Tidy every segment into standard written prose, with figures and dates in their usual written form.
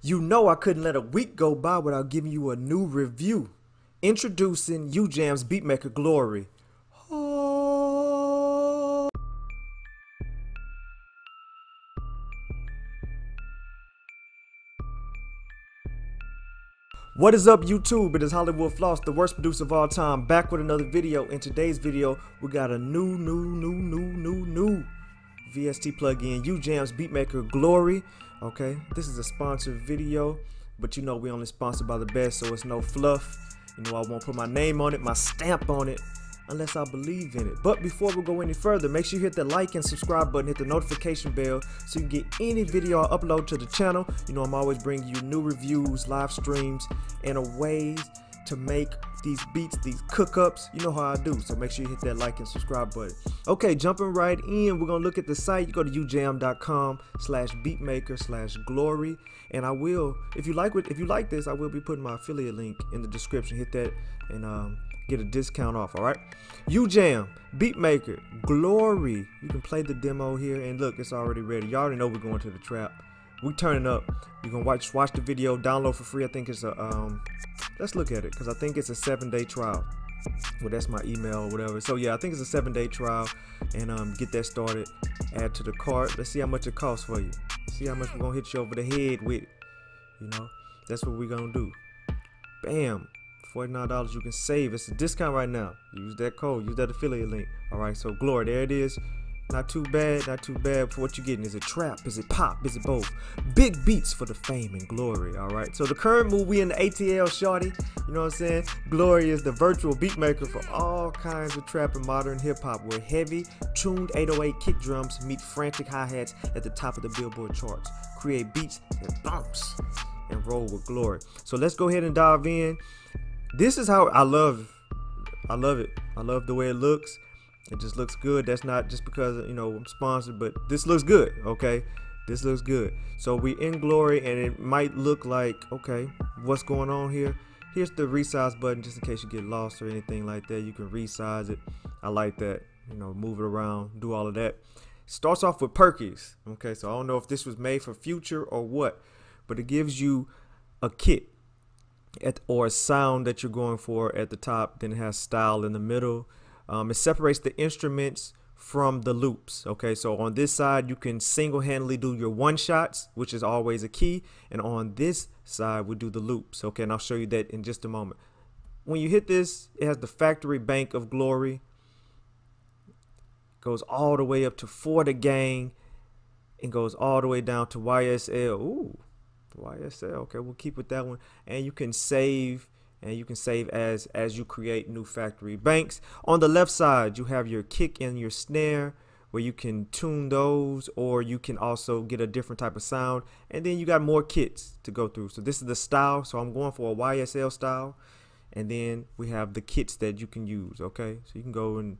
You know I couldn't let a week go by without giving you a new review. Introducing UJAM's Beatmaker Glory. Oh. What is up, YouTube? It is HWFLOSS, the worst producer of all time, back with another video. In today's video, we got a new VST plugin, UJAM's Beatmaker Glory. Okay, this is a sponsored video, but you know we only sponsored by the best, so it's no fluff. You know I won't put my name on it, my stamp on it, unless I believe in it. But before we go any further, make sure you hit the like and subscribe button, hit the notification bell so you can get any video I upload to the channel. You know I'm always bringing you new reviews, live streams, and ways to make these beats, these cook-ups. You know how I do, so make sure you hit that like and subscribe button. Okay, jumping right in, we're gonna look at the site. You go to ujam.com/beatmaker/glory, and I will, if you like this, I will be putting my affiliate link in the description. Hit that and get a discount off. All right, UJAM Beatmaker Glory. You can play the demo here, and look, it's already ready. You already know we're going to the trap. We turning up. You're gonna watch the video, download for free. I think it's a let's look at it, because I think it's a 7-day trial. Well, that's my email or whatever. So yeah, I think it's a 7-day trial, and get that started. Add to the cart. Let's see how much it costs for you. See how much we're gonna hit you over the head with it. You know, that's what we're gonna do. Bam. $49 you can save. It's a discount right now. Use that code, use that affiliate link. All right, so Glory, there it is. Not too bad for what you're getting. Is it trap? Is it pop? Is it both? Big beats for the fame and glory. All right, so the current move, we in the ATL, shorty. You know what I'm saying? Glory is the virtual beat maker for all kinds of trap and modern hip hop, where heavy tuned 808 kick drums meet frantic hi-hats at the top of the Billboard charts. Create beats that bounce and roll with glory. So let's go ahead and dive in. This is how I love it. I love the way it looks. It just looks good. That's not just because, you know, I'm sponsored, but this looks good. Okay, this looks good. So we in Glory, and it might look like, okay, what's going on here? Here's the resize button, just in case you get lost or anything like that. You can resize it. I like that. You know, move it around, do all of that. Starts off with Percussion. Okay, so I don't know if this was made for Future or what, but it gives you a kit or a sound that you're going for at the top. Then it has style in the middle. It separates the instruments from the loops. Okay, so on this side you can single-handedly do your one shots, which is always a key, and on this side we do the loops. Okay, and I'll show you that in just a moment. When you hit this, it has the factory bank of Glory. Goes all the way up to For the Gang, and goes all the way down to YSL. Ooh, YSL. Okay, we'll keep with that one. And you can save. And you can save as you create new factory banks. On the left side, you have your kick and your snare, where you can tune those, or you can also get a different type of sound. And then you got more kits to go through. So this is the style. So I'm going for a YSL style. And then we have the kits that you can use. Okay, so you can go and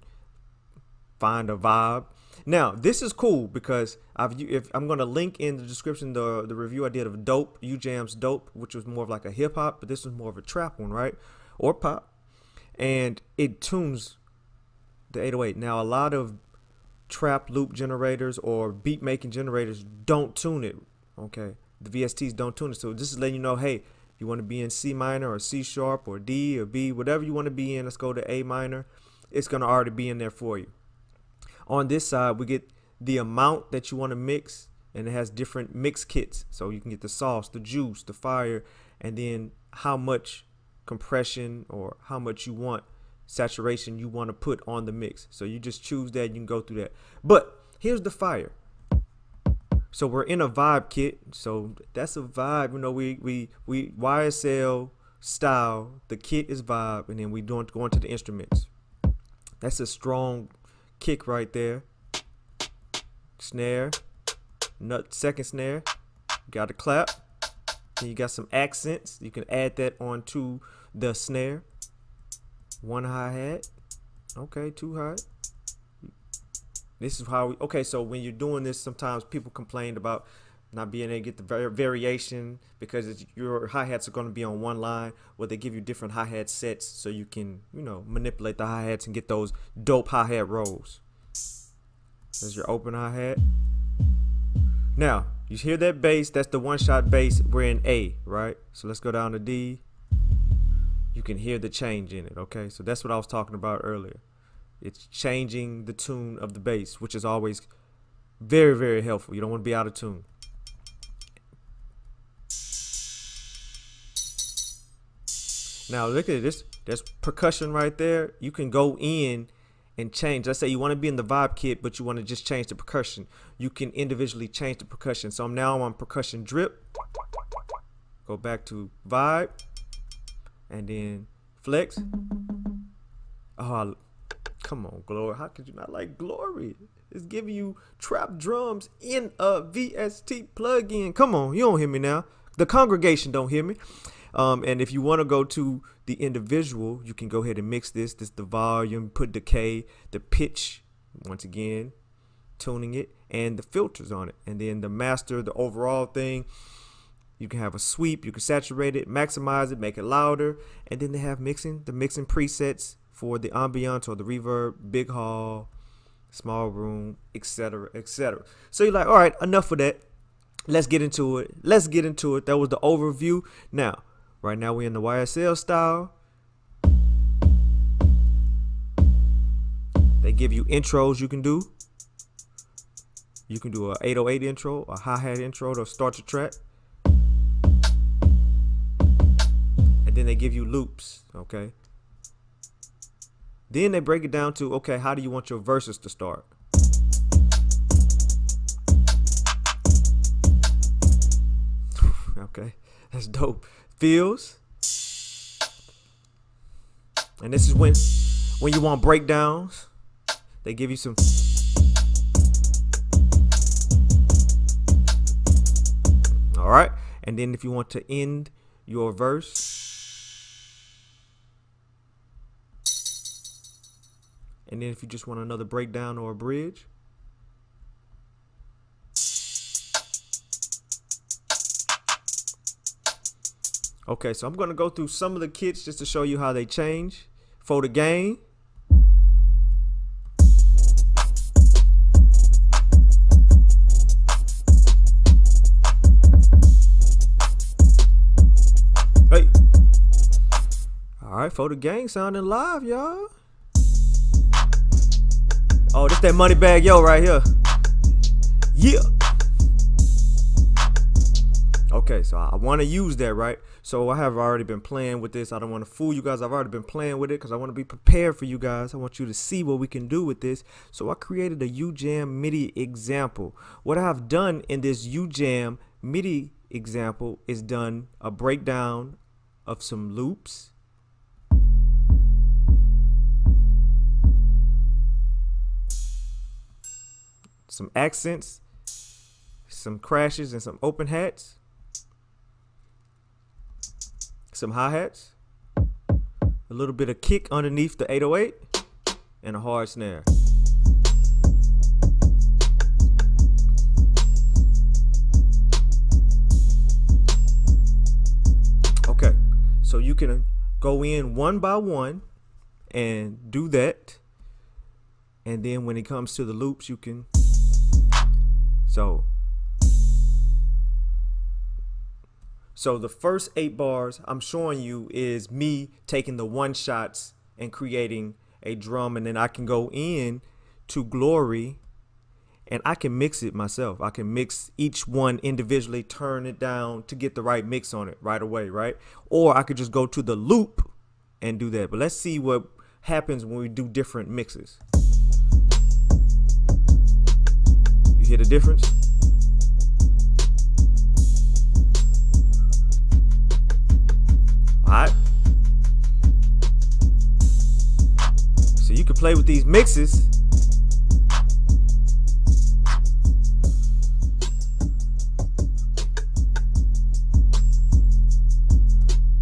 find a vibe. Now this is cool because if I'm going to link in the description the review I did of Dope, UJAM's Dope, which was more of like a hip hop, but this was more of a trap one, right? Or pop. And it tunes the 808. Now a lot of trap loop generators or beat making generators don't tune it. Okay, the VSTs don't tune it. So this is letting you know, hey, you want to be in C minor or C sharp or D or B, whatever you want to be in. Let's go to A minor. It's going to already be in there for you. On this side, we get the amount that you want to mix, and it has different mix kits. So you can get the sauce, the juice, the fire, and then how much compression or how much you want saturation you want to put on the mix. So you just choose that, you can go through that. But here's the fire. So we're in a vibe kit. So that's a vibe. You know, we YSL style, the kit is vibe, and then we don't go into the instruments. That's a strong kick right there. Snare, second snare, got a clap, and you got some accents. You can add that onto the snare. One hi-hat, okay, two hi. This is how okay, so when you're doing this, sometimes people complain about not being able to get the variation because your hi-hats are going to be on one line, where they give you different hi-hat sets so you can, you know, manipulate the hi-hats and get those dope hi-hat rolls. There's your open hi-hat. Now You hear that bass? That's the one-shot bass. We're in A, right? So let's go down to D. You can hear the change in it, okay? So that's what I was talking about earlier. It's changing the tune of the bass, which is always very, very helpful. You don't want to be out of tune. Now look at this. There's percussion right there. You can go in and change. Let's say you want to be in the vibe kit, but you want to just change the percussion. You can individually change the percussion. So now I'm on percussion drip. Go back to vibe. And then flex. Oh, come on, Glory. How could you not like Glory? It's giving you trap drums in a VST plugin. Come on, you don't hear me now. The congregation don't hear me. And if you want to go to the individual, you can go ahead and mix this. This is the volume, put decay, the pitch, once again, tuning it, and the filters on it. And then the master, the overall thing. You can have a sweep, you can saturate it, maximize it, make it louder, and then they have mixing, the mixing presets for the ambiance or the reverb, big hall, small room, etc., etc. So you're like, all right, enough of that. Let's get into it. Let's get into it. That was the overview. Now, right now we're in the YSL style. They give you intros you can do. You can do a 808 intro, a hi-hat intro to start your track. Then they give you loops, okay? Then they break it down to, okay, how do you want your verses to start? Okay, that's dope. Fills. And this is when you want breakdowns, they give you some. All right, and then if you want to end your verse, and then if you just want another breakdown or a bridge. Okay, so I'm going to go through some of the kits just to show you how they change for the gain. Hey. All right, for the gang sounding live, y'all. Oh, this that money bag yo right here. Yeah. Okay, so I want to use that, right? So I have already been playing with this. I don't want to fool you guys. I've already been playing with it because I want to be prepared for you guys. I want you to see what we can do with this. So I created a UJAM Midi example. What I've done in this UJAM Midi example is done a breakdown of some loops. Some accents, some crashes, and some open hats, some hi-hats, a little bit of kick underneath the 808, and a hard snare. Okay, so you can go in one by one and do that, and then when it comes to the loops, you can. So the first 8 bars I'm showing you is me taking the one shots and creating a drum, and then I can go in to Glory and I can mix it myself. I can mix each one individually, turn it down to get the right mix on it right away, right? Or I could just go to the loop and do that. But let's see what happens when we do different mixes. You hear the difference? All right. So you can play with these mixes.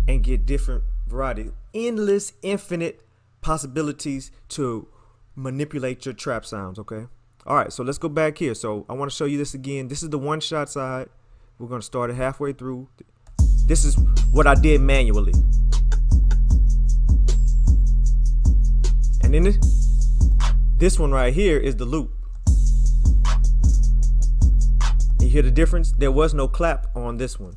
And get different variety. Endless, infinite possibilities to manipulate your trap sounds, okay? All right, so let's go back here. So I want to show you this again. This is the one shot side. We're going to start it halfway through. This is what I did manually. And then this one right here is the loop. You hear the difference? There was no clap on this one.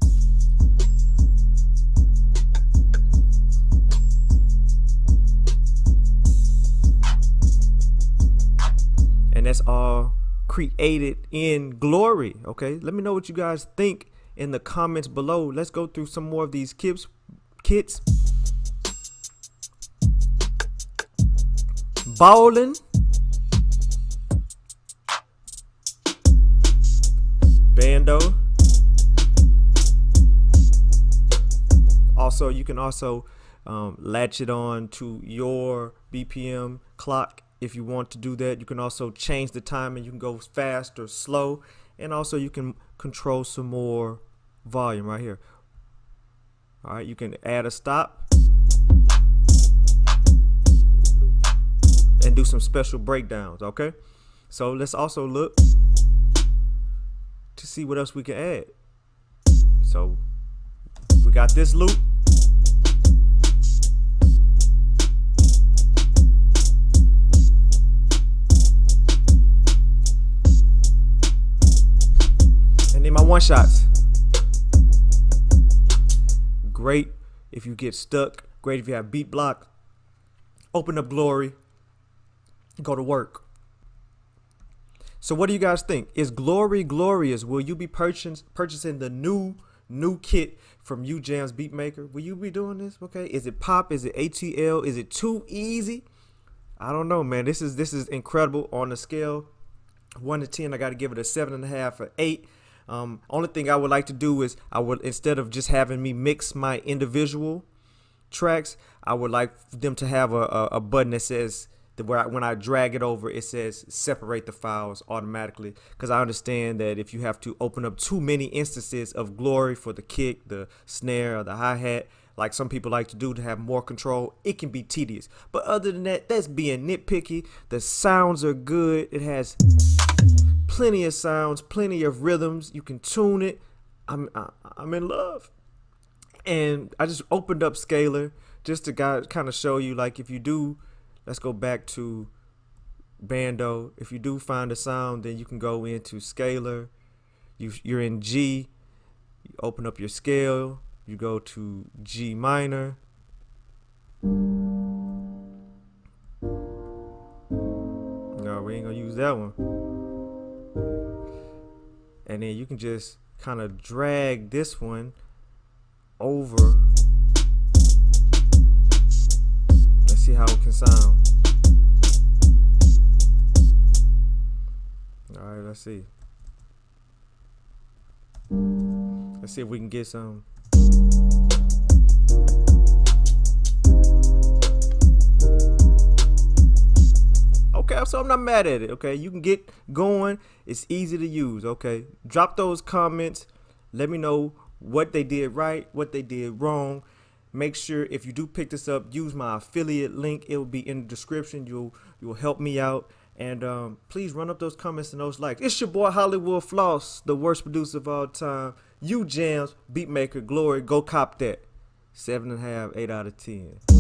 And that's all created in Glory. Okay, let me know what you guys think in the comments below. Let's go through some more of these kits. Ballin'. Bando. Also, you can also latch it on to your BPM clock if you want to do that. You can also change the time, and you can go fast or slow, and also you can control some more volume right here. All right, you can add a stop and do some special breakdowns. Okay, so let's also look to see what else we can add. So we got this loop. And then my one shots. Great if you get stuck. Great if you have beat block. Open up Glory. Go to work. So what do you guys think? Is Glory glorious? Will you be purchasing the new kit from UJAM's Beatmaker? Will you be doing this? Okay. Is it pop? Is it ATL? Is it too easy? I don't know, man. This is incredible. On the scale 1 to 10, I got to give it a 7.5 or 8. Only thing I would like to do is instead of just having me mix my individual tracks, I would like them to have a button that says when I drag it over, it says separate the files automatically, because I understand that if you have to open up too many instances of Glory for the kick, the snare, or the hi-hat, like some people like to do to have more control, it can be tedious. But other than that, that's being nitpicky. The sounds are good. It has plenty of sounds, plenty of rhythms. You can tune it. I'm in love. And I just opened up Scalar just to kind of show you, like, if you do, let's go back to Bando. If you do find a sound, then you can go into Scalar. You're in G. You open up your scale. You go to G minor. No, we ain't gonna use that one. And then you can just kind of drag this one over. Let's see how it can sound. All right, let's see. Let's see if we can get some. Okay, so I'm not mad at it. Okay, you can get going. It's easy to use. Okay, drop those comments. Let me know what they did right, what they did wrong. Make sure if you do pick this up, use my affiliate link. It will be in the description. You'll help me out. And please run up those comments and those likes. It's your boy HWFLOSS, the worst producer of all time. UJAM's Beatmaker Glory. Go cop that. 7.5, 8 out of 10.